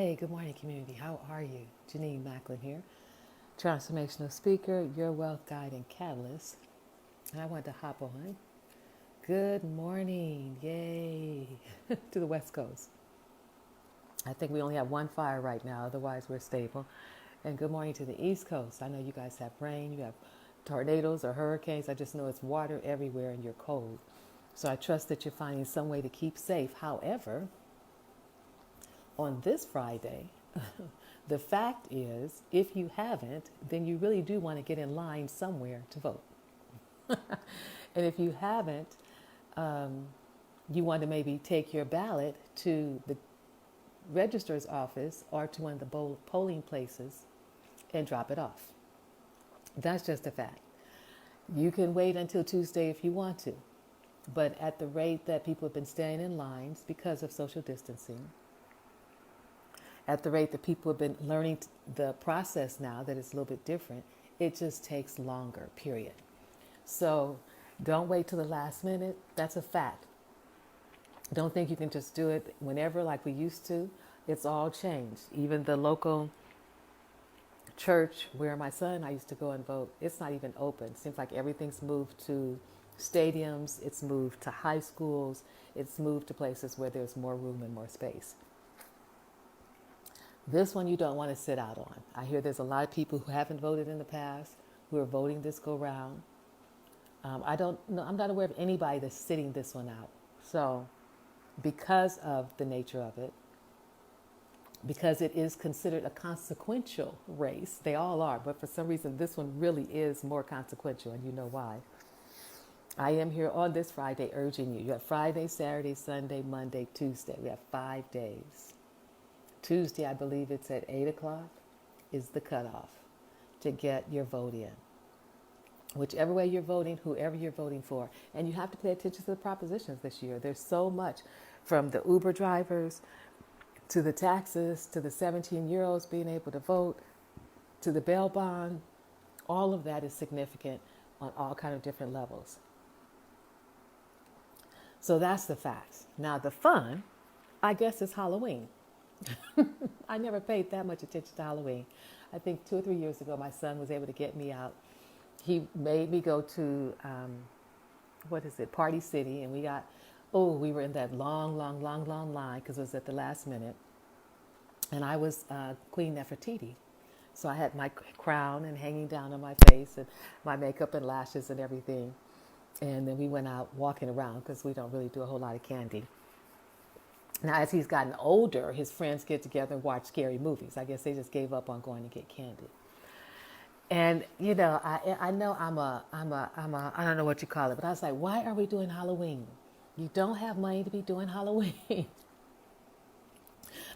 Hey, good morning, community. How are you? Jenenne Macklin here, transformational speaker, your wealth guide and catalyst. And I want to hop on. Good morning. Yay. To the West Coast. I think we only have one fire right now, otherwise, we're stable. And good morning to the East Coast. I know you guys have rain, you have tornadoes or hurricanes. I just know it's water everywhere and you're cold. So I trust that you're finding some way to keep safe. However, on this Friday, the fact is, if you haven't, then you really do want to get in line somewhere to vote. And if you haven't, you want to maybe take your ballot to the registrar's office or to one of the polling places and drop it off. That's just a fact. You can wait until Tuesday if you want to, but at the rate that people have been staying in lines because of social distancing, at the rate that people have been learning the process now that it's a little bit different, it just takes longer, period. So don't wait till the last minute. That's a fact. Don't think you can just do it whenever like we used to. It's all changed. Even the local church where my son and I used to go and vote, it's not even open. Seems like everything's moved to stadiums. It's moved to high schools. It's moved to places where there's more room and more space. This one you don't want to sit out on. I hear there's a lot of people who haven't voted in the past who are voting this go round. I don't know. I'm not aware of anybody that's sitting this one out. So because of the nature of it, because it is considered a consequential race, they all are, but for some reason this one really is more consequential, and you know why. I am here on this Friday urging you. You have Friday, Saturday, Sunday, Monday, Tuesday. We have 5 days. Tuesday, I believe it's at 8 o'clock, is the cutoff to get your vote in. Whichever way you're voting, whoever you're voting for. And you have to pay attention to the propositions this year. There's so much, from the Uber drivers to the taxes to the 17-year-olds being able to vote to the bail bond. All of that is significant on all kind of different levels. So that's the facts. Now the fun, I guess, is Halloween. I never paid that much attention to Halloween. I think 2 or 3 years ago, my son was able to get me out. He made me go to, Party City, and we were in that long line because it was at the last minute. And I was Queen Nefertiti. So I had my crown and hanging down on my face and my makeup and lashes and everything. And then we went out walking around because we don't really do a whole lot of candy. Now, as he's gotten older, his friends get together and watch scary movies. I guess they just gave up on going to get candy. And, you know, I know I don't know what you call it, but I was like, why are we doing Halloween? You don't have money to be doing Halloween.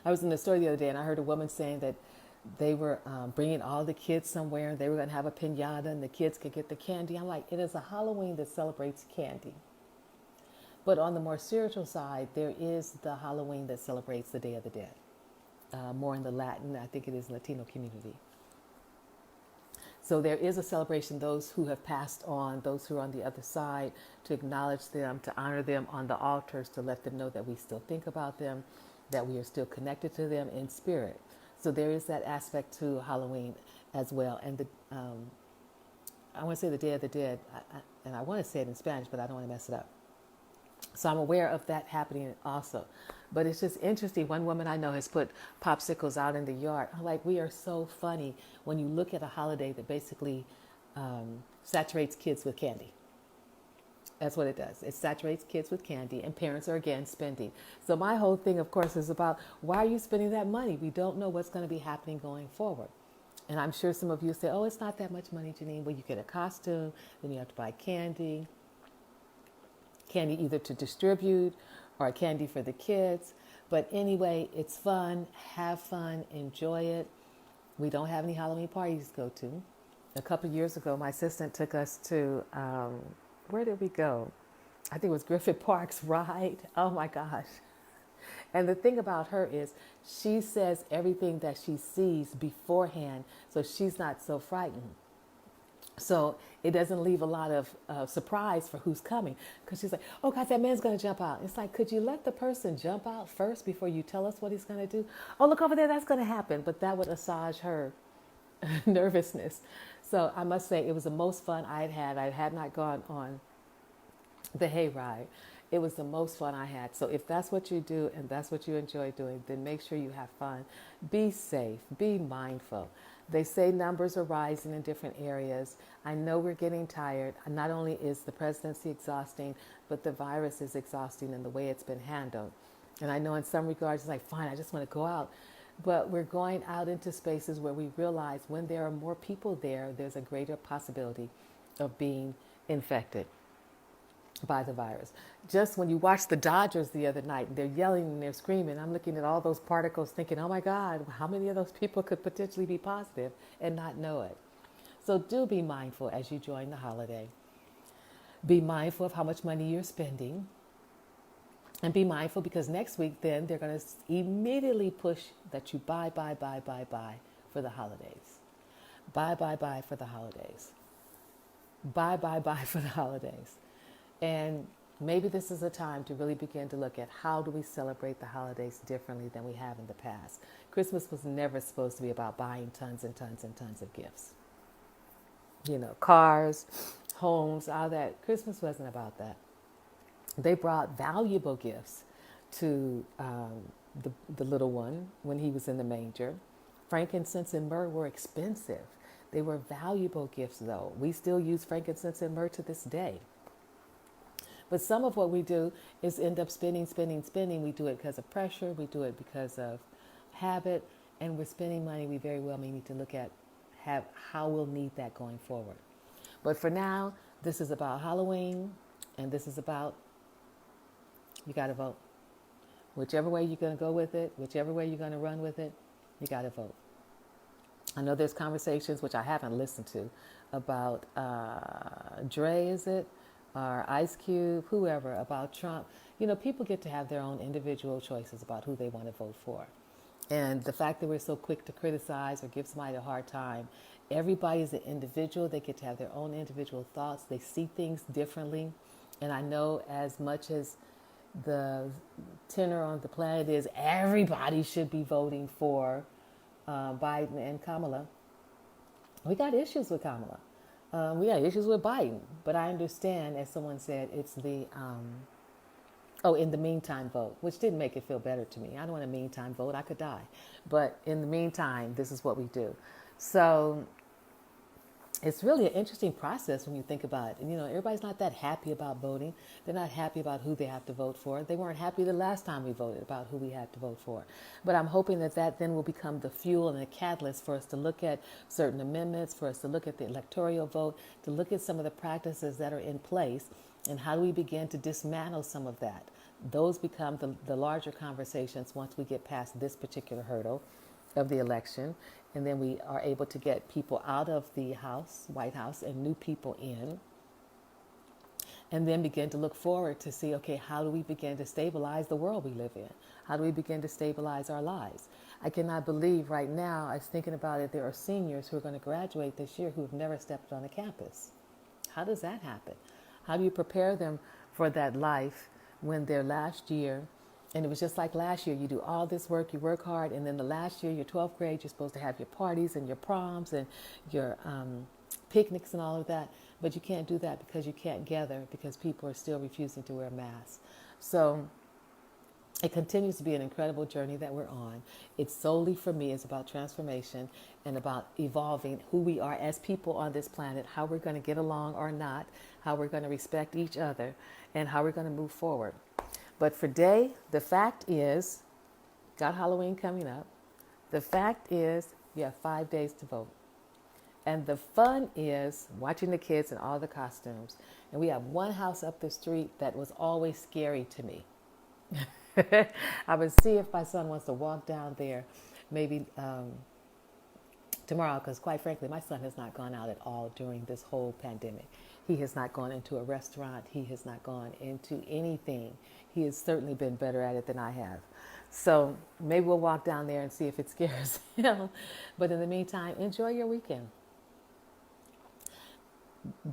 I was in the store the other day and I heard a woman saying that they were bringing all the kids somewhere and they were going to have a piñata and the kids could get the candy. I'm like, it is a Halloween that celebrates candy. But on the more spiritual side, there is the Halloween that celebrates the Day of the Dead. More in the Latin, I think it is Latino community. So there is a celebration, those who have passed on, those who are on the other side, to acknowledge them, to honor them on the altars, to let them know that we still think about them, that we are still connected to them in spirit. So there is that aspect to Halloween as well. And I want to say the Day of the Dead, and I want to say it in Spanish, but I don't want to mess it up. So I'm aware of that happening also. But it's just interesting. One woman I know has put popsicles out in the yard. I'm like, we are so funny when you look at a holiday that basically saturates kids with candy. That's what it does. It saturates kids with candy, and parents are, again, spending. So my whole thing, of course, is about, why are you spending that money? We don't know what's going to be happening going forward. And I'm sure some of you say, oh, it's not that much money, Jenenne. Well, you get a costume, then you have to buy candy either to distribute or candy for the kids. But anyway, it's fun. Have fun. Enjoy it. We don't have any Halloween parties to go to. A couple of years ago, my assistant took us to, where did we go? I think it was Griffith Park's ride. Oh my gosh. And the thing about her is she says everything that she sees beforehand, so she's not so frightened. So it doesn't leave a lot of surprise for who's coming, because she's like, oh God, that man's going to jump out. It's like, could you let the person jump out first before you tell us what he's going to do? Oh, look over there, that's going to happen. But that would assuage her nervousness. So I must say it was the most fun I had had. I had not gone on the hayride. It was the most fun I had. So if that's what you do and that's what you enjoy doing, then make sure you have fun. Be safe. Be mindful. They say numbers are rising in different areas. I know we're getting tired. Not only is the presidency exhausting, but the virus is exhausting in the way it's been handled. And I know in some regards, it's like, fine, I just want to go out. But we're going out into spaces where we realize when there are more people there, there's a greater possibility of being infected by the virus. Just when you watch the Dodgers the other night, they're yelling and they're screaming, I'm looking at all those particles thinking, oh my God, how many of those people could potentially be positive and not know it? So do be mindful as you join the holiday. Be mindful of how much money you're spending. And be mindful because next week then they're going to immediately push that you buy for the holidays. Buy for the holidays. Buy for the holidays. And maybe this is a time to really begin to look at how do we celebrate the holidays differently than we have in the past. Christmas was never supposed to be about buying tons and tons and tons of gifts. You know, cars, homes, all that. Christmas wasn't about that. They brought valuable gifts to the little one when he was in the manger. Frankincense and myrrh were expensive. They were valuable gifts, though. We still use frankincense and myrrh to this day. But some of what we do is end up spending. We do it because of pressure. We do it because of habit. And we're spending money we very well may need to look at how we'll need that going forward. But for now, this is about Halloween. And this is about, you got to vote. Whichever way you're going to go with it, whichever way you're going to run with it, you got to vote. I know there's conversations, which I haven't listened to, about Dre, is it? Or Ice Cube, whoever, about Trump. You know, people get to have their own individual choices about who they want to vote for. And the fact that we're so quick to criticize or give somebody a hard time, everybody is an individual. They get to have their own individual thoughts. They see things differently. And I know as much as the tenor on the planet is everybody should be voting for Biden and Kamala, we got issues with Kamala. We got issues with Biden, but I understand, as someone said, it's the, in the meantime vote, which didn't make it feel better to me. I don't want a meantime vote. I could die. But in the meantime, this is what we do. So it's really an interesting process when you think about it. And, you know, everybody's not that happy about voting. They're not happy about who they have to vote for. They weren't happy the last time we voted about who we had to vote for. But I'm hoping that then will become the fuel and the catalyst for us to look at certain amendments, for us to look at the electoral vote, to look at some of the practices that are in place, and how do we begin to dismantle some of that. Those become the larger conversations once we get past this particular hurdle of the election. And then we are able to get people out of the White House, and new people in. And then begin to look forward to see, okay, how do we begin to stabilize the world we live in? How do we begin to stabilize our lives? I cannot believe right now, I was thinking about it, there are seniors who are going to graduate this year who have never stepped on a campus. How does that happen? How do you prepare them for that life when their last year, and it was just like last year, you do all this work, you work hard, and then the last year, your 12th grade, you're supposed to have your parties and your proms and your picnics and all of that, but you can't do that because you can't gather because people are still refusing to wear masks. So it continues to be an incredible journey that we're on. It's solely, for me, it's about transformation and about evolving who we are as people on this planet, how we're going to get along or not, how we're going to respect each other, and how we're going to move forward. But for today, the fact is, got Halloween coming up. The fact is, you have 5 days to vote. And the fun is watching the kids in all the costumes. And we have one house up the street that was always scary to me. I would see if my son wants to walk down there maybe tomorrow, because quite frankly, my son has not gone out at all during this whole pandemic. He has not gone into a restaurant. He has not gone into anything. He has certainly been better at it than I have. So maybe we'll walk down there and see if it scares him. But in the meantime, enjoy your weekend.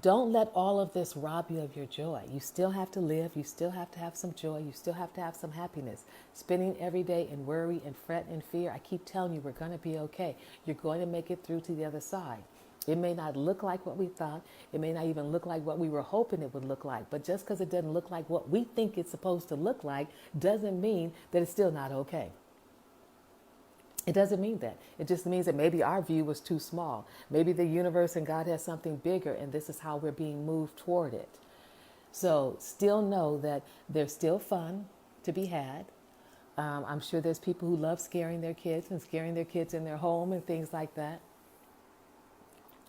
Don't let all of this rob you of your joy. You still have to live. You still have to have some joy. You still have to have some happiness. Spending every day in worry and fret and fear, I keep telling you, we're going to be okay. You're going to make it through to the other side. It may not look like what we thought. It may not even look like what we were hoping it would look like. But just because it doesn't look like what we think it's supposed to look like doesn't mean that it's still not okay. It doesn't mean that. It just means that maybe our view was too small. Maybe the universe and God has something bigger, and this is how we're being moved toward it. So still know that there's still fun to be had. I'm sure there's people who love scaring their kids and scaring their kids in their home and things like that.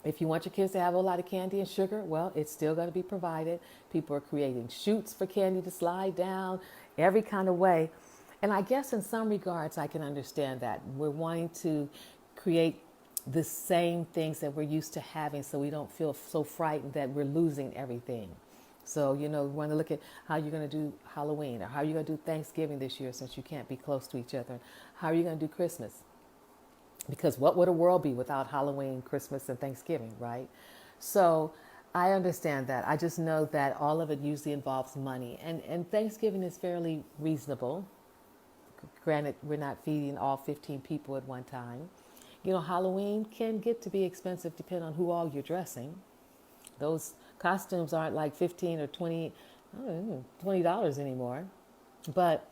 If you want your kids to have a lot of candy and sugar, well, it's still going to be provided. People are creating chutes for candy to slide down every kind of way. And I guess in some regards, I can understand that. We're wanting to create the same things that we're used to having so we don't feel so frightened that we're losing everything. So, we want to look at how you're going to do Halloween or how you're going to do Thanksgiving this year since you can't be close to each other. How are you going to do Christmas? Because what would a world be without Halloween, Christmas, and Thanksgiving, right? So I understand that. I just know that all of it usually involves money. And Thanksgiving is fairly reasonable. Granted, we're not feeding all 15 people at one time. Halloween can get to be expensive depending on who all you're dressing. Those costumes aren't like 15 or 20, I don't know, $20 anymore. But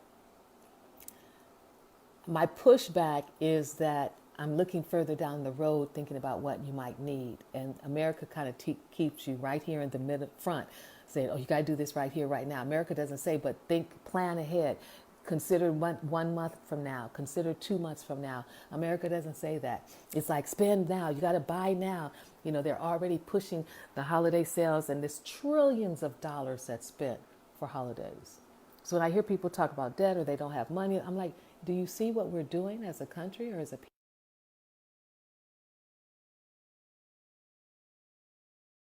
my pushback is that I'm looking further down the road thinking about what you might need. And America kind of keeps you right here in the middle front, saying, oh, you got to do this right here, right now. America doesn't say, but plan ahead. Consider 1 month from now. Consider 2 months from now. America doesn't say that. It's like spend now. You got to buy now. They're already pushing the holiday sales and there's trillions of dollars that's spent for holidays. So when I hear people talk about debt or they don't have money, I'm like, do you see what we're doing as a country or as a people?